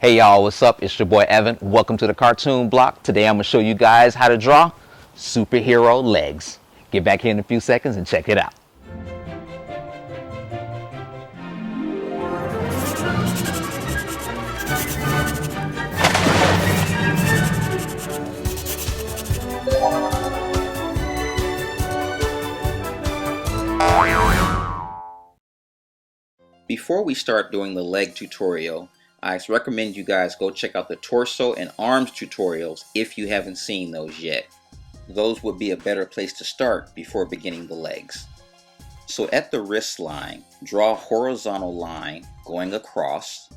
Hey y'all, what's up? It's your boy Evan. Welcome to the cartoon block. Today I'm going to show you guys how to draw superhero legs. Get back here in a few seconds and check it out. Before we start doing the leg tutorial, I recommend you guys go check out the torso and arms tutorials if you haven't seen those yet. Those would be a better place to start before beginning the legs. So at the wrist line, draw a horizontal line going across,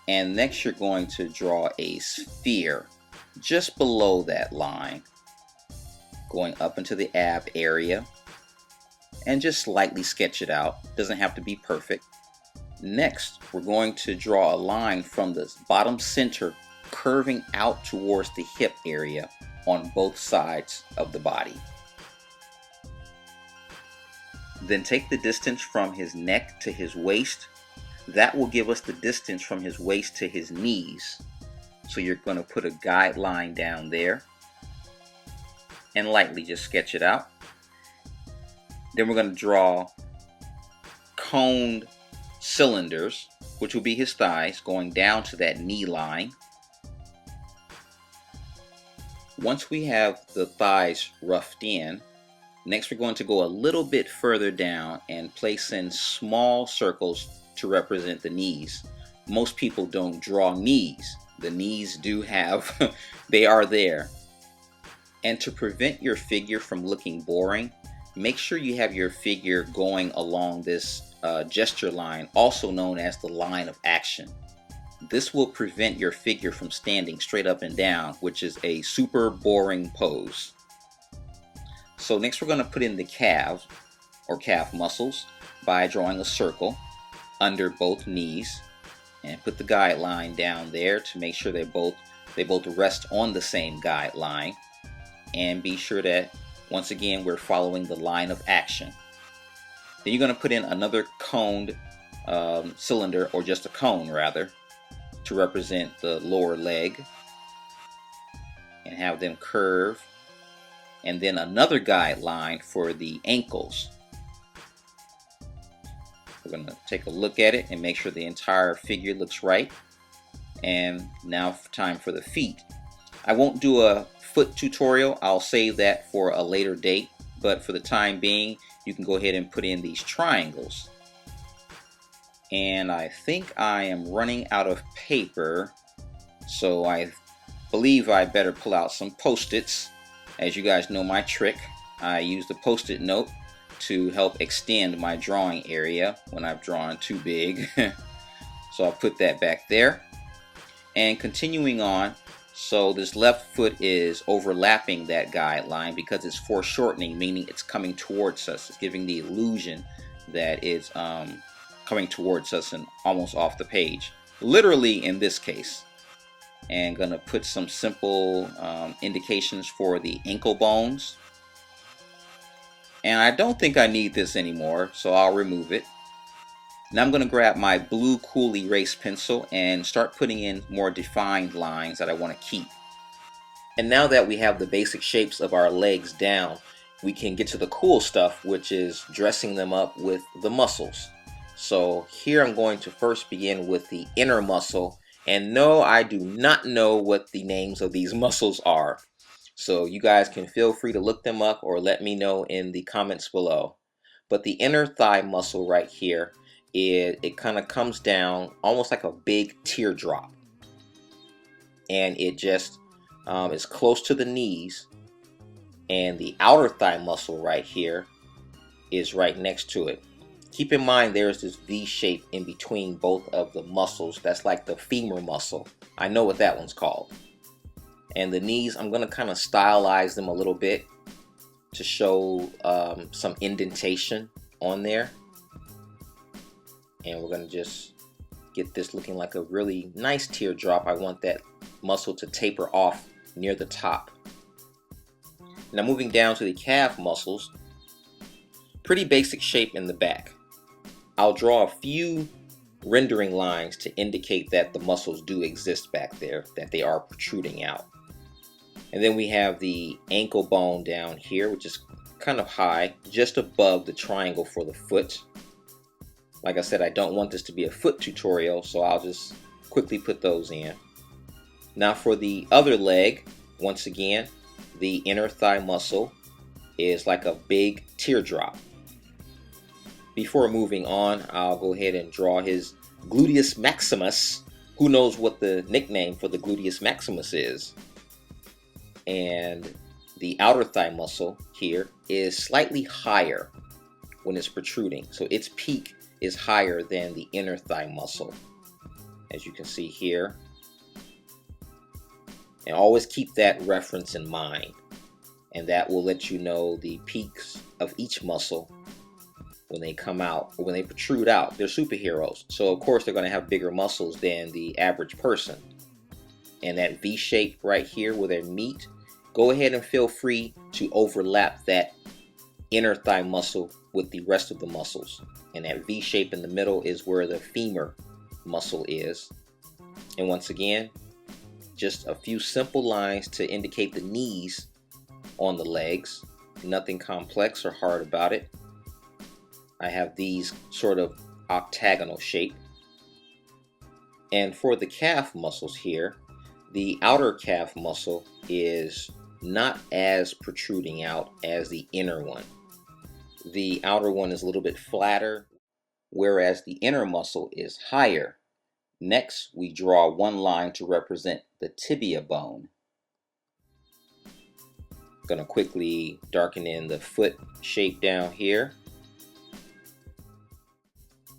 and next you're going to draw a sphere just below that line, going up into the ab area, and just slightly sketch it out. Doesn't have to be perfect. Next, we're going to draw a line from the bottom center curving out towards the hip area on both sides of the body. Then take the distance from his neck to his waist. That will give us the distance from his waist to his knees. So you're going to put a guideline down there and lightly just sketch it out. Then we're going to draw coned cylinders, which will be his thighs, going down to that knee line. Once we have the thighs roughed in, next we're going to go a little bit further down and place in small circles to represent the knees. Most people don't draw knees. The knees do have, they are there. And to prevent your figure from looking boring, make sure you have your figure going along this gesture line, also known as the line of action. This will prevent your figure from standing straight up and down, which is a super boring pose. So next we're going to put in the calves or calf muscles by drawing a circle under both knees and put the guideline down there to make sure they both rest on the same guideline, and be sure that once again we're following the line of action. Then you're going to put in another coned cylinder, or just a cone rather, to represent the lower leg, and have them curve, and then another guideline for the ankles. We're going to take a look at it and make sure the entire figure looks right. And now time for the feet. I won't do a foot tutorial. I'll save that for a later date, but for the time being you can go ahead and put in these triangles. And I think I am running out of paper, so I believe I better pull out some Post-its. As you guys know my trick, I use the Post-it note to help extend my drawing area when I've drawn too big. So I'll put that back there. And continuing on, so this left foot is overlapping that guideline because it's foreshortening, meaning it's coming towards us. It's giving the illusion that it's coming towards us and almost off the page. Literally in this case. And gonna put some simple indications for the ankle bones. And I don't think I need this anymore, so I'll remove it. Now I'm going to grab my blue Cool Erase pencil and start putting in more defined lines that I want to keep. And now that we have the basic shapes of our legs down, we can get to the cool stuff, which is dressing them up with the muscles. So here I'm going to first begin with the inner muscle. And no, I do not know what the names of these muscles are. So you guys can feel free to look them up or let me know in the comments below. But the inner thigh muscle right here, it kind of comes down almost like a big teardrop, and it just is close to the knees, and the outer thigh muscle right here is right next to it. Keep in mind there's this V shape in between both of the muscles. That's like the femur muscle. I know what that one's called. And the knees, I'm going to kind of stylize them a little bit to show some indentation on there. And we're going to just get this looking like a really nice teardrop. I want that muscle to taper off near the top. Now moving down to the calf muscles, pretty basic shape in the back. I'll draw a few rendering lines to indicate that the muscles do exist back there, that they are protruding out. And then we have the ankle bone down here, which is kind of high, just above the triangle for the foot. Like I said, I don't want this to be a foot tutorial, so I'll just quickly put those in. Now for the other leg, once again, the inner thigh muscle is like a big teardrop. Before moving on, I'll go ahead and draw his Gluteus Maximus. Who knows what the nickname for the Gluteus Maximus is? And the outer thigh muscle here is slightly higher when it's protruding. So its peak is higher than the inner thigh muscle, as you can see here. And always keep that reference in mind. And that will let you know the peaks of each muscle when they come out, or when they protrude out. They're superheroes, so of course they're going to have bigger muscles than the average person. And that V shape right here where they meet, go ahead and feel free to overlap that inner thigh muscle with the rest of the muscles. And that V shape in the middle is where the femur muscle is. And once again, just a few simple lines to indicate the knees on the legs. Nothing complex or hard about it. I have these sort of octagonal shape. And for the calf muscles here, the outer calf muscle is not as protruding out as the inner one. The outer one is a little bit flatter, whereas the inner muscle is higher. Next, we draw one line to represent the tibia bone. Going to quickly darken in the foot shape down here.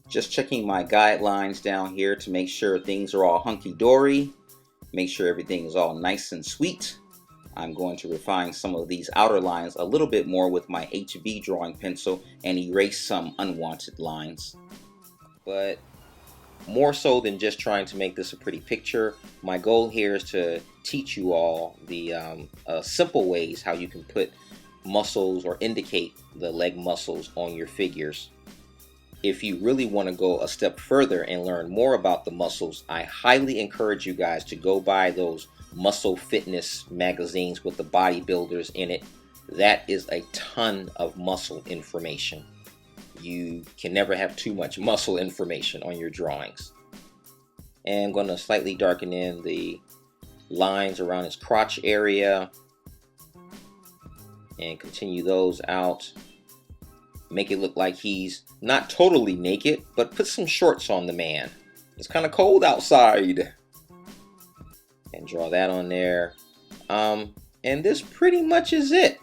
Just checking my guidelines down here to make sure things are all hunky-dory. Make sure everything is all nice and sweet. I'm going to refine some of these outer lines a little bit more with my HB drawing pencil and erase some unwanted lines. But more so than just trying to make this a pretty picture, my goal here is to teach you all the simple ways how you can put muscles or indicate the leg muscles on your figures. If you really want to go a step further and learn more about the muscles, I highly encourage you guys to go buy those muscle fitness magazines with the bodybuilders in it. That is a ton of muscle information. You can never have too much muscle information on your drawings. And I'm going to slightly darken in the lines around his crotch area and continue those out. Make it look like he's not totally naked, but put some shorts on the man. It's kind of cold outside. And draw that on there. And this pretty much is it.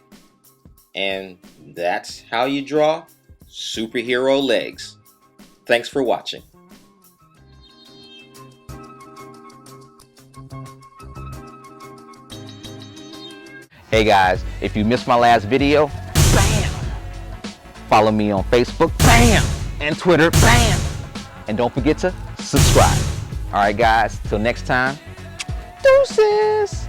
And that's how you draw superhero legs. Thanks for watching. Hey guys, if you missed my last video, bam! Follow me on Facebook, bam! And Twitter, bam! And don't forget to subscribe. Alright guys, till next time, deuces!